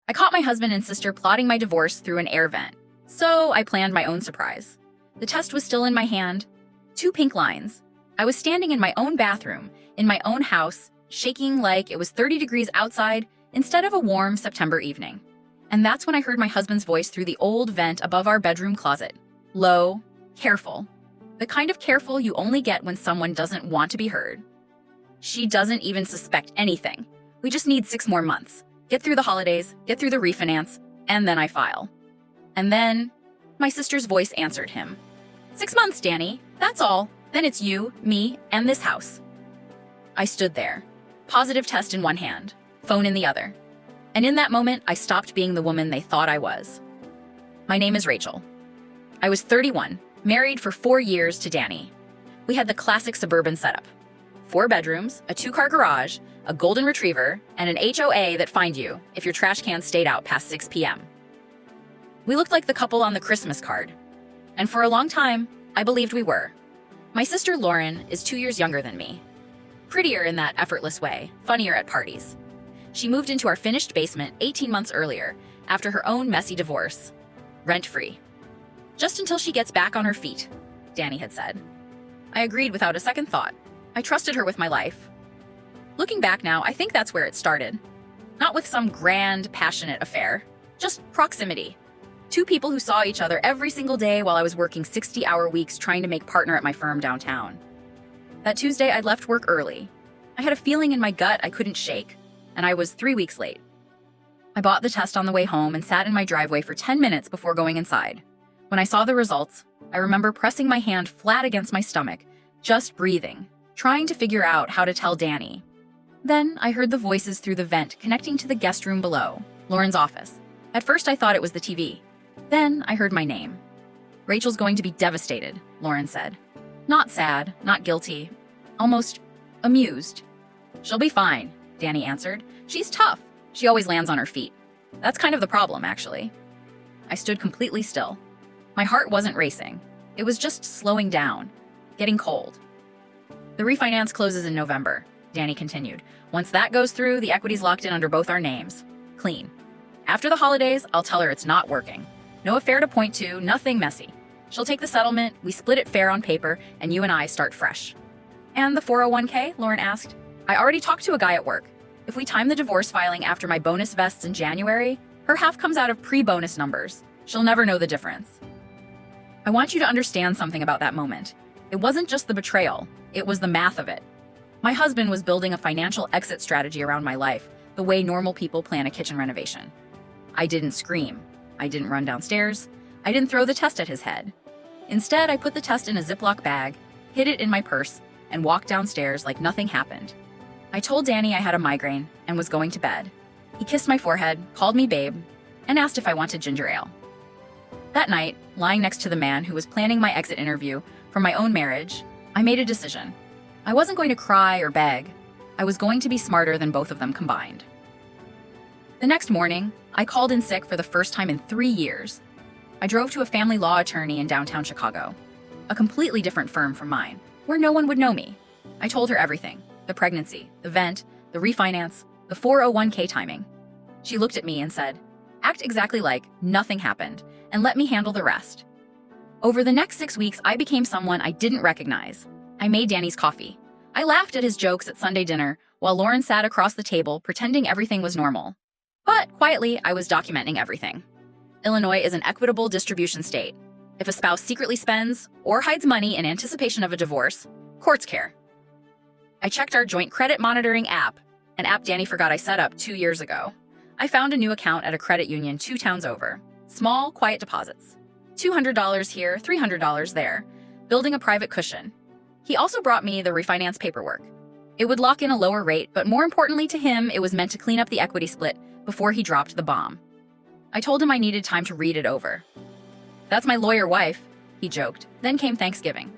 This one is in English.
I caught my husband and sister plotting my divorce through an air vent, so I planned my own surprise. The test was still in my hand. 2 pink lines. I was standing in my own bathroom, in my own house, shaking like it was 30 degrees outside instead of a warm September evening. And that's when I heard my husband's voice through the old vent above our bedroom closet. Low, careful. The kind of careful you only get when someone doesn't want to be heard. She doesn't even suspect anything. We just need 6 more months. Get through the holidays, get through the refinance, and then I file. And then my sister's voice answered him. 6 months, Danny. That's all. Then it's you, me, and this house. I stood there, positive test in one hand, phone in the other. And in that moment, I stopped being the woman they thought I was. My name is Rachel. I was 31, married for 4 years to Danny. We had the classic suburban setup. 4 bedrooms, a 2-car garage, a golden retriever, and an HOA that fined you if your trash can stayed out past 6 p.m. We looked like the couple on the Christmas card. And for a long time, I believed we were. My sister Lauren is 2 years younger than me. Prettier in that effortless way, funnier at parties. She moved into our finished basement 18 months earlier, after her own messy divorce. Rent-free. Just until she gets back on her feet, Danny had said. I agreed without a second thought. I trusted her with my life. Looking back now, I think that's where it started. Not with some grand, passionate affair. Just proximity. 2 people who saw each other every single day while I was working 60-hour weeks trying to make partner at my firm downtown. That Tuesday, I left work early. I had a feeling in my gut I couldn't shake, and I was 3 weeks late. I bought the test on the way home and sat in my driveway for 10 minutes before going inside. When I saw the results, I remember pressing my hand flat against my stomach, just breathing, trying to figure out how to tell Danny. Then I heard the voices through the vent connecting to the guest room below, Lauren's office. At first I thought it was the TV. Then I heard my name. Rachel's going to be devastated, Lauren said. Not sad, not guilty, almost amused. She'll be fine, Danny answered. She's tough. She always lands on her feet. That's kind of the problem, actually. I stood completely still. My heart wasn't racing. It was just slowing down, getting cold. The refinance closes in November, Danny continued. Once that goes through, the equity's locked in under both our names. Clean. After the holidays, I'll tell her it's not working. No affair to point to, nothing messy. She'll take the settlement, we split it fair on paper, and you and I start fresh. And the 401k? Lauren asked. I already talked to a guy at work. If we time the divorce filing after my bonus vests in January, her half comes out of pre-bonus numbers. She'll never know the difference. I want you to understand something about that moment. It wasn't just the betrayal, it was the math of it. My husband was building a financial exit strategy around my life, the way normal people plan a kitchen renovation. I didn't scream. I didn't run downstairs. I didn't throw the test at his head. Instead, I put the test in a Ziploc bag, hid it in my purse, and walked downstairs like nothing happened. I told Danny I had a migraine and was going to bed. He kissed my forehead, called me babe, and asked if I wanted ginger ale. That night, lying next to the man who was planning my exit interview from my own marriage, I made a decision. I wasn't going to cry or beg. I was going to be smarter than both of them combined. The next morning, I called in sick for the first time in 3 years. I drove to a family law attorney in downtown Chicago, a completely different firm from mine, where no one would know me. I told her everything, the pregnancy, the vent, the refinance, the 401k timing. She looked at me and said, act exactly like nothing happened, and let me handle the rest. Over the next 6 weeks, I became someone I didn't recognize. I made Danny's coffee. I laughed at his jokes at Sunday dinner, while Lauren sat across the table pretending everything was normal. But quietly, I was documenting everything. Illinois is an equitable distribution state. If a spouse secretly spends or hides money in anticipation of a divorce, courts care. I checked our joint credit monitoring app, an app Danny forgot I set up 2 years ago. I found a new account at a credit union 2 towns over. Small, quiet deposits. $200 here, $300 there, building a private cushion. He also brought me the refinance paperwork. It would lock in a lower rate, but more importantly to him, it was meant to clean up the equity split before he dropped the bomb. I told him I needed time to read it over. That's my lawyer wife, he joked. Then came Thanksgiving.